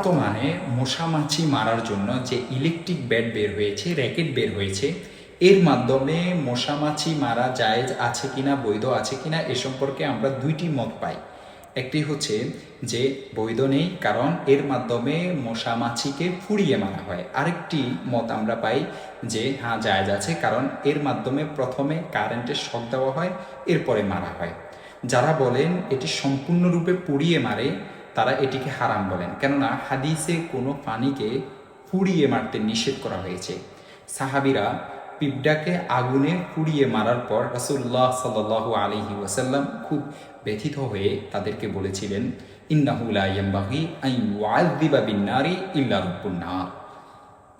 বর্তমানে মশা মাছি মারার জন্য যে ইলেকট্রিক ব্যাট বের হয়েছে, র্যাকেট বের হয়েছে, এর মাধ্যমে মশা মাছি মারা জায়েজ আছে কিনা, বৈধ আছে কিনা, এ সম্পর্কে আমরা দুইটি মত পাই। একটি হচ্ছে যে বৈধ নেই, কারণ এর মাধ্যমে মশা মাছিকে পুড়িয়ে মারা হয়। আরেকটি মত আমরা পাই যে হ্যাঁ জায়েজ আছে, কারণ এর মাধ্যমে প্রথমে কারেন্টের শক দেওয়া হয়, এরপরে মারা হয়। যারা বলেন এটি সম্পূর্ণরূপে পুড়িয়ে মারে তারা এটিকে হারাম বলেন, কেননা হাদিসে কোনো প্রাণীকে পুড়িয়ে মারতে নিষেধ করা হয়েছে। সাহাবিরা পিঁপড়াকে আগুনে পুড়িয়ে মারার পর রাসূলুল্লাহ সাল্লাল্লাহু আলাইহি ওয়াসাল্লাম খুব ব্যথিত হয়ে তাদেরকে বলেছিলেন, ইন্নাহু লা ইয়ানবাগি আন ইউআযযিবা বিন-নারি ইল্লা রাব্বুন নার।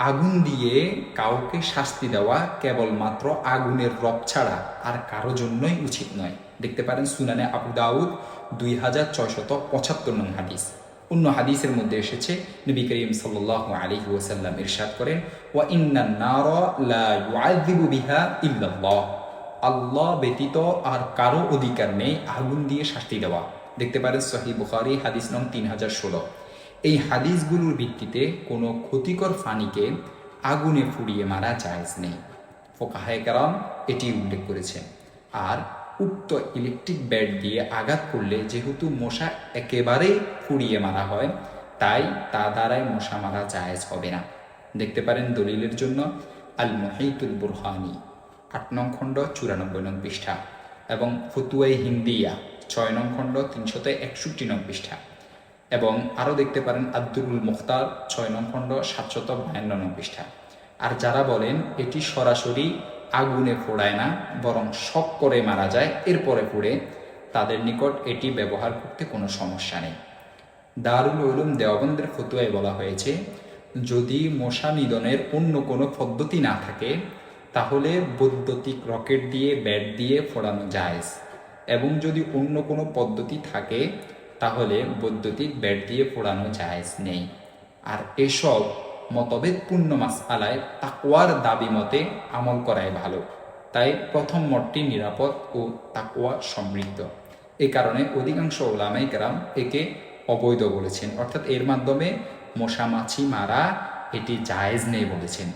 আগুন দিয়ে কাউকে শাস্তি দেওয়া কেবলমাত্র আগুনের রব ছাড়া আর কারো জন্যই উচিত নয়। দেখতে পারেন সুনানে আবু দাউদ 2675 নং হাদিস। অন্য হাদিসের মধ্যে এসেছে নবী করিম সাল্লাল্লাহু আলাইহি ওয়াসাল্লাম ইরশাদ করেন, ওয়া ইন্নান নারা লা ইউআযযিবু বিহা ইল্লাল্লাহ। আল্লাহ ব্যতীত আর কারো অধিকার নেই আগুন দিয়ে শাস্তি দেওয়া। দেখতে পারেন সহিহ বুখারী হাদিস নং 3016। এই হাদিসগুলোর ভিত্তিতে কোনো ক্ষতিকর প্রাণীকে আগুনে পুড়িয়ে মারা জায়েজ নেই। ফুকাহায়ে কেরাম এটি উল্লেখ করেছেন। আর উক্ত ইলেকট্রিক ব্যাট দিয়ে আঘাত করলে যেহেতু মশা একেবারেই পুড়িয়ে মারা হয়, তাই তা দ্বারাই মশা মারা জায়েজ হবে না। দেখতে পারেন দলিলের জন্য আল মুহীতুল বুরহানি 8 নং খণ্ড 94 নং পৃষ্ঠা এবং ফতুয়ায়ে হিন্দিয়া 6 নং খণ্ড 361 নং পৃষ্ঠা, এবং আরও দেখতে পারেন আব্দুল মুখতার 6 নং খণ্ড 752 নং পৃষ্ঠা। আর যারা বলেন এটি সরাসরি আগুনে পোড়ায় না, বরং শক করে মারা যায় এরপরে পুড়ে, তাদের নিকট এটি ব্যবহার করতে কোনো সমস্যা নেই। দারুল উলুম দেওবন্দের ফতোয়ায় বলা হয়েছে, যদি মশা নিধনের অন্য কোনো পদ্ধতি না থাকে তাহলে বৈদ্যুতিক রকেট দিয়ে ব্যাট দিয়ে ফোড়ানো জায়েজ, এবং যদি অন্য কোনো পদ্ধতি থাকে তাহলে বৈদ্যুতিক ব্যাট দিয়ে ফোড়ানো জায়েজ নেই। আর এসব মতভেদপূর্ণ মাসআলায় তাকওয়ার দাবি মতে আমল করাই ভালো। তাই প্রথম মতটি নিরাপদ ও তাকওয়া সমৃদ্ধ। এই কারণে অধিকাংশ উলামায়ে কেরাম একে অবৈধ বলেছেন, অর্থাৎ এর মাধ্যমে মশা মাছি মারা এটি জায়েজ নেই বলেছেন।